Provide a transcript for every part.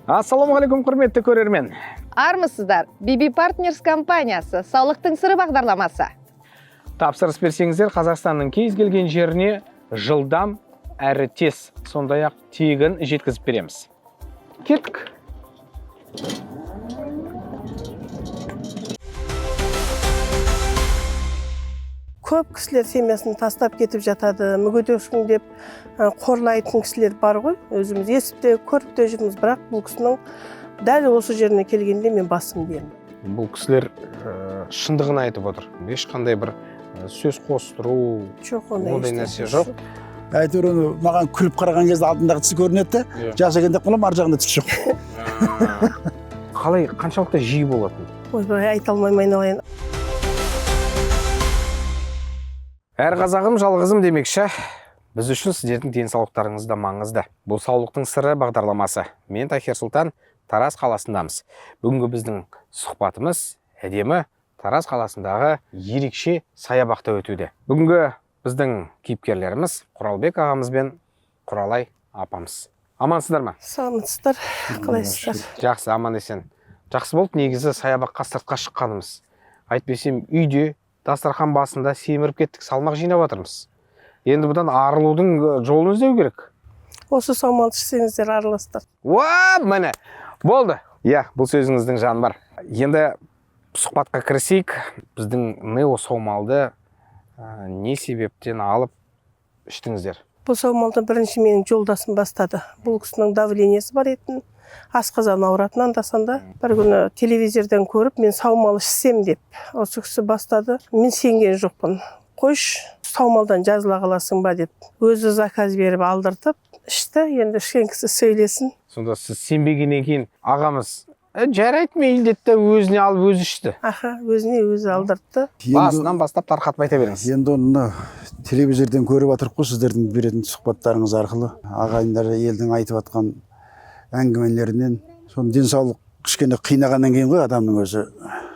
Ассалаумағалейкум, құрметті көрермен. Армысыздар, BB Partners компаниясы, саулықтың сыры бағдарламасы. Тапсырыс берсеңіздер, Қазақстанның кез келген жеріне жылдам әрі тез, сондай-ақ тегін жеткізіп береміз. Кеттік. Көп кісілер семьясын тастап кетіп жатады, мүгедексің деп қорлайтын кісілер бар ғой. Өзіміз естіп те, көріп те жүрміз, бірақ бұл кісінің дәл осы жеріне келгенде мен басым деймін. Бұл кісілер шындығын айтып отыр. Ешқандай бір сөз қостыру, ондай нәрсе жоқ. Әйтеуір маған күліп қараған кезде алдындағы тісі көрінеді, жасагенде қылым ар жағында тіс жоқ. Қалай, қаншалықты жиі болатын? Ойбай, айта алмаймын, айналайын. Әр қазағым жалғызым демекші, біз үшін сіздердің денсаулықтарыңыз да маңызды. Бұл саулықтың сыры бағдарламасы. Мен Тахир Сұлтан, Тараз қаласындамыз. Бүгінгі біздің сұхбатымыз әдемі Тараз қаласындағы ерекше саябақта өтуде. Бүгінгі біздің кейіпкерлеріміз Құралбек ағамыз бен Құралай апамыз. Амансыздар ма? Саламатсыздар, қалайсыздар? Жақсы, аман есен. Жақсы болды, негізі саябаққа сыртқа шыққанымыз. Айтпесем, үйде дастархан басында семіріп кеттік, салмақ жинап жатырмыз. Енді бұдан арылудың жолын іздеу керек. Осы саумалды ішсеңіздер араластыр. Міне, болды. Бұл сөзіңіздің жаны бар. Енді сұхбатқа кірісейік. Біздің Нео саумалды не себептен алып іштіңіздер? Бұл саумалды бірінші менің жолдасым бастады. Бұл кісінің давлениесі бар етін. Асқазан ауыратын анда-санда. Бір күні телевизордан көріп, мен саумал ішсем деп, осы кісі бастады. Мен сенген жоқпын. Қойш, саумалдан жазыла қаласың ба деп. Өзі заказ беріп алдыртып, ішті. Енді ішкен кісі сөйлесін. Сонда сіз сенбегеннен кейін ағамыз жарайды мейлі деді, өзіне алып өзі ішті. Өзіне өзі алдыртты. Басынан бастап тарқатып айта беріңіз. Енді оны телевизордан көріп отырып қой, сіздердің беретін сұхбаттарыңыз арқылы ағайындар елдің айтып жатқан әңгімелерінен, соны денсаулық кішкене қинағаннан кейін ғой адамның өзі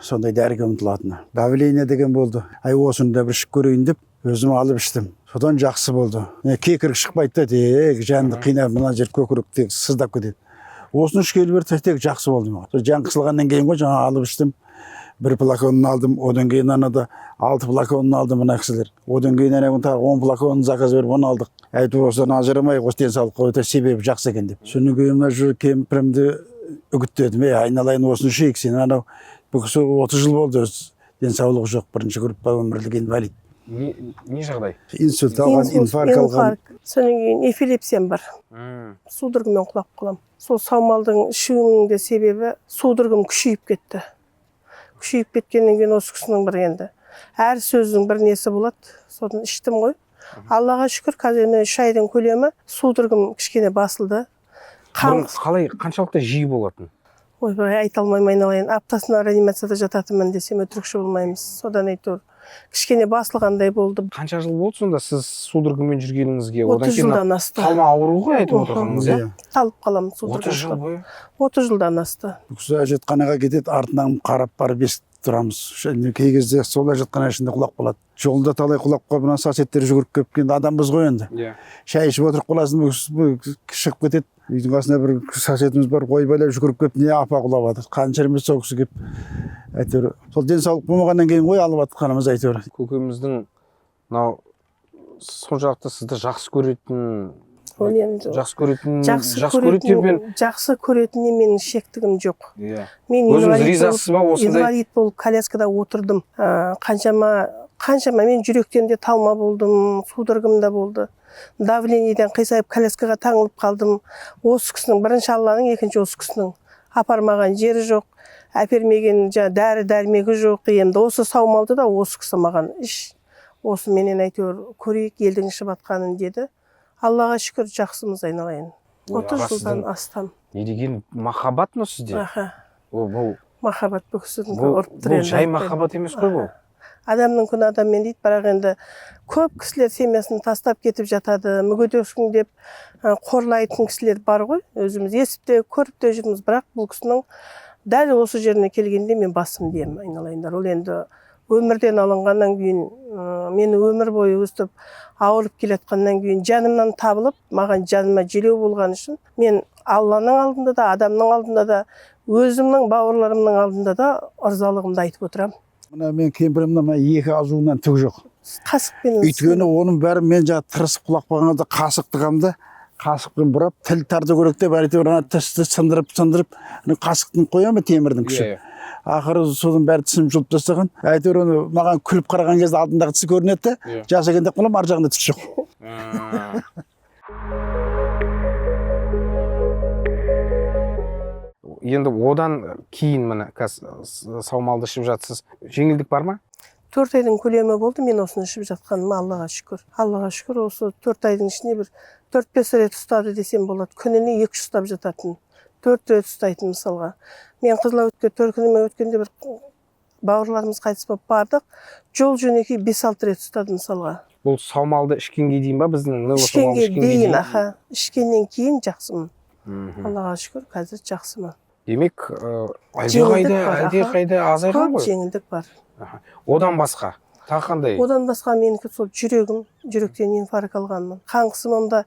сондай дәріге ұмтылатыны. Давление деген болды. Осыны да бір ішіп көрейін деп өзім алып іштім. Содан жақсы болды. Кекірік шықпайды да, жанды қинап, мына жер көкірек тек сыздап кетеді. Осыны ішкелі бір тек жақсы болды маған. Жан қысылғаннан кейін ғой, жаңа алып іштім. Бір флаконын алдым, одан кейін анада 6 флаконын алдым мына кісілер. Одан кейін тағы 10 флаконын заказ беріп оны алдық. Әйтеуір осыдан ажырамай, осы денсаулыққа өте себебі жақсы екен деп. Содан кейін мына жүр кемпірімді үгіттедім. Айналайын осыны ішейік, сен анау бұл кісі 30 жыл болды, денсаулығы жоқ, бірінші группа өмірлік инвалид. Не жағдай? Инсульт алған, инфаркт алған. Содан кейін эпилепсиям бар. Судорогымен құлап қалам. Сол саумалдың ішуінің де себебі судорогым күшейіп кетті. Күшейіп кеткеннен кейін осы кісінің бір енді әр сөздің бір несі болады. Содан іштім ғой. Аллаға шүкір, қазір 3 айдың көлемі судорогым кішкене басылды. Қалай, қаншалықты жиі болатын? Ойбай, айта алмаймын, айналайын. Аптасына реанимацияда жататынмын десем өтірікші болмаймыз. Содан әйтеуір кішкене басылғандай болды. Қанша жыл болды сонда сіз судорогымен жүргеніңізге? 30 жылдан асты. Талма ауыру ғой айтып отырғаныңыз, Талып қаламын судорога. 30 жыл бойы? 30 жылдан асты. Бұл кісі әжетханаға кетеді, артынан қарап барып естіп тұрамыз. Кей кезде сол әжетхана ішінде құлап қалады. Жолда талай құлап қалып, мына соседтер жүгіріп келіп келді, адамбыз ғой енді. Шай ішіп отырып қаласың, шығып кетеді. Үйдің қасында бір соседіміз бар, ойбайлап жүгіріп келіп, не апа құлап жатыр. Қанша емес сол кісі келіп. Әйтеуір сол денсаулық болмағаннан кейін ғой алып жатқанымыз әйтеуір. Көкеміздің мынау соншалықты сізді жақсы көретін менің шектігім жоқ. Мен инвалид болып коляскада отырдым. Қаншама мен жүректен де талма болдым, судорогым да болды. Давлениеден қисайып коляскаға таңылып қалдым. Осы кісінің бірінші Алланың, екінші осы кісінің апармаған жері жоқ, әпермеген дәрі дәрмегі жоқ. Енді осы саумалды да осы кісі маған іш. Осы менен әйтеуір көрейік елдің ішіп атқанын деді. Аллаға шүкір жақсымыз, айналайын. 30 жылдан астам. Не деген махаббат ма сізде? Бұл махаббат бұл кісінің. Бұл жай махаббат емес қой бұл. Адамның күні адаммен дейді, бірақ енді көп кісілер семьясын тастап кетіп жатады, мүгедексің деп қорлайтын кісілер бар ғой. Өзіміз естіп те, көріп те жүрміз, бірақ бұл кісінің дәл осы жеріне келгенде мен басым деймін, айналайындар. Ол енді өмірден алынғаннан кейін, мені өмір бойы өстіп ауырып келатқаннан кейін жанымнан табылып, маған жаныма желеу болған үшін мен Алланың алдында да, адамның алдында да, өзімнің бауырларымның алдында да ырзалығымды айтып отырамын. Мына мен кемпірімнің 2 азуынан түк жоқ. Қасықпен. Өйткені оның бәрі мен тырысып құлақ бағанда қасық тығамды, қасықпен бұрап, тіл тарды керек деп, әйтеуір тісті сындырып, қасықтың қоямын темірдің күші. Ақыры соның бәрі тісім жұлып тастаған. Әйтеуір оны маған күліп қараған кезде алдындағы тісі көрінеді, жасагенде құлам ар жағында тіс жоқ. Енді одан кейін міне саумалды ішіп жатсыз. Жеңілдік бар ма? 4 айдың көлемі болды мен осыны ішіп жатқаныма, Аллаға шүкір. Аллаға шүкір, осы 4 айдың ішінде бір 4-5 рет ұстады десем болады. Күніне 2 ұстап жататын. 4 рет ұстайтын мысалға. Мен Қызыләуітке төркініме өткенде бір бауырларымыз қайтыс болып бардық. Жол жөнекей 5-6 рет ұстады мысалға. Бұл саумалды ішкенге дейін ба біздің? Ішкенге дейін, аха. Ішкеннен кейін жақсымын. Аллаға шүкір, қазір жақсымын. Демек, әлдеқайда азайған ғой? Жеңілдік бар. Одан басқа, тағы қандай? Одан басқа менікі сол жүректен инфаркт алғанмын. Қан қысымымда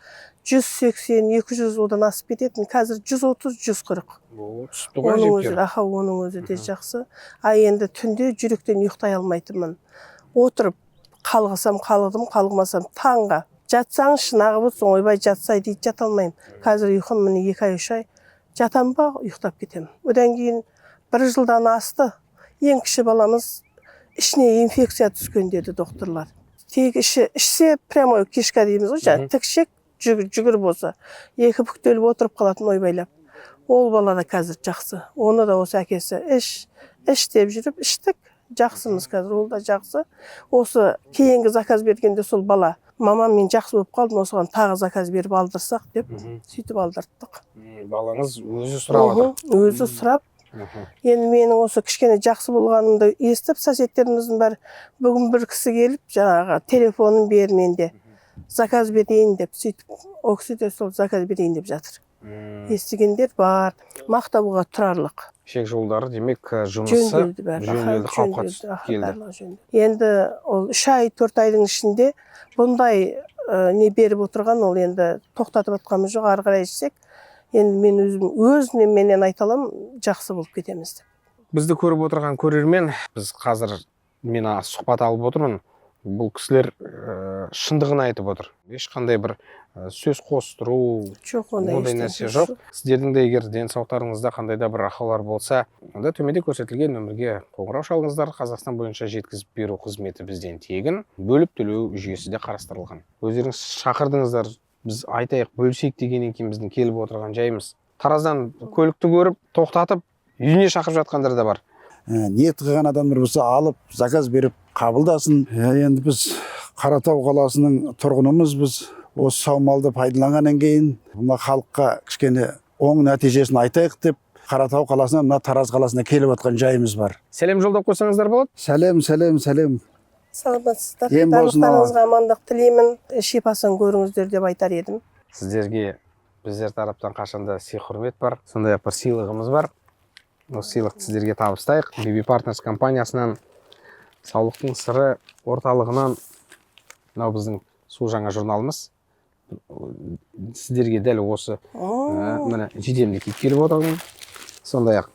180-200 одан асып кететін. Қазір 130-140. Түсті ғой жептер. Оның өзі де жақсы. Енді түнде жүректен ұйықтай алмайтынмын. Отырып қалғысам қалғыдым, қалғымасам таңға. Жатсаң шынағы болсын, ойбай жатсай дейді, жата алмаймын. Қазір ұйқым міне 2-3 ай. Жатам ба, ұйықтап кетемін. Одан кейін 1 жылдан асты. Ең кіші баламыз ішіне инфекция түскен деді докторлар. Тек ішсе прямо кешка дейміз ғой, тікшек жүгір болса, 2 бүктеліп отырып қалатын ойбайлап. Ол бала да қазір жақсы. Оны да осы әкесі іш деп жүріп, іштік. Жақсымыз қазір, ол да жақсы. Осы кейінгі заказ бергенде сол бала, мамам мен жақсы болып қалдым, осыған тағы заказ беріп алдырсақ деп, сөйтіп алдырттық. Балаңыз өзі сұрап отыр? Өзі сұрап. Енді менің осы кішкене жақсы болғанымды естіп, соседтеріміздің бәрі бүгін бір кісі келіп, жаңағы телефонын бер менде, заказ берейін деп, сөйтіп, ол кісі де сол заказ берейін деп жатыр. Естігендер бар, мақтауға тұрарлық. Шек жолдары демек жұмысы жөнделді, қалыпқа келді. Енді ол 3 ай, 4 айдың ішінде бұндай не беріп отырған, ол енді тоқтатып атқанымыз жоқ, ары қарай ішсек. Енді мен өзімнен менен айталам, жақсы болып кетеміз. Бізді көріп отырған көрермен, біз қазір мен сұхбат алып отырмын. Бұл кісілер шындығын айтып отыр. Ешқандай бір сөз қостыру, ондай нәрсе жоқ. Сіздердің де егер денсаулықтарыңызда қандай да бір ақаулар болса, онда төменде көрсетілген нөмірге қоңырау шалыңыздар. Қазақстан бойынша жеткізіп беру қызметі бізден тегін, бөліп төлеу жүйесі де қарастырылған. Өздеріңіз шақырдыңыздар, біз айтайық, бөлісейік дегеннен кейін біздің келіп отырған жайымыз. Тараздан көлікті көріп, тоқтатып, үйіне шақырып жатқандар да бар. Ниет қылған адамдар болса алып, заказ беріп қабылдасын. Енді біз Қаратау қаласының тұрғынымыз, біз осы саумалды пайдаланғаннан кейін мына халыққа кішкене оң нәтижесін айтайық деп Қаратау қаласынан мына Тараз қаласына келіп жатқан жайымыз бар. Сәлем жолдап қойсаңыздар болады? Сәлем. Саламатсыздар. Барлықтарыңызға амандық тілеймін, шипасын көріңіздер деп айтар едім. Сіздерге біздер тараптан қашанда сый құрмет бар, сондай бір сыйлығымыз бар. Осы сыйлықты сіздерге табыстайық. BB Partners компаниясынан, саулықтың сыры орталығынан, мынау біздің су жаңа журналымыз. Сіздерге дәл осы жидемді киіп келіп отырмын. Сондай-ақ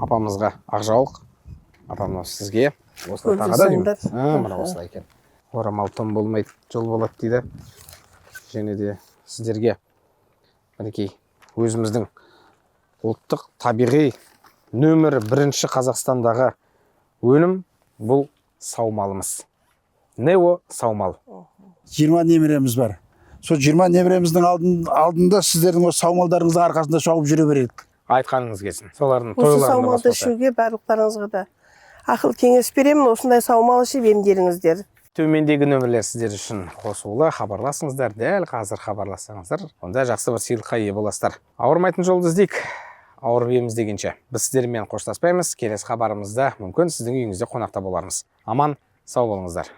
апамызға Ақжауық, апамыз сізге осылай тағада деймін. Мына осылай екен. Орамал том болмайды, жол болады дейді. Және де сіздерге мінекей өзіміздің ұлттық табиғи нөмірі 1 Қазақстандағы өнім бұл саумалымыз. Нео саумал. 20 немереміз бар. Сол 20 немереміздің алдында сіздердің осы саумалдарыңыздың арқасында шауып жүре бередік. Айтқаныңыз келсін. Солардың тойларында тойларында саумалды ішуге барлықтарыңызға да ақыл кеңес беремін, осындай саумал ішіп емделіңіздер. Төмендегі нөмірлер сіздер үшін қосулы, хабарласыңыздар, дәл қазір хабарлассаңыздар, онда жақсы бір сыйлыққа ие боласыздар. Ауырмайтын жолды іздейік, ауырып ем іздегенше. Біз сіздермен қоштаспаймыз, келесі хабарымызда мүмкін сіздің үйіңізде қонақта болармыз. Аман, сау болыңыздар.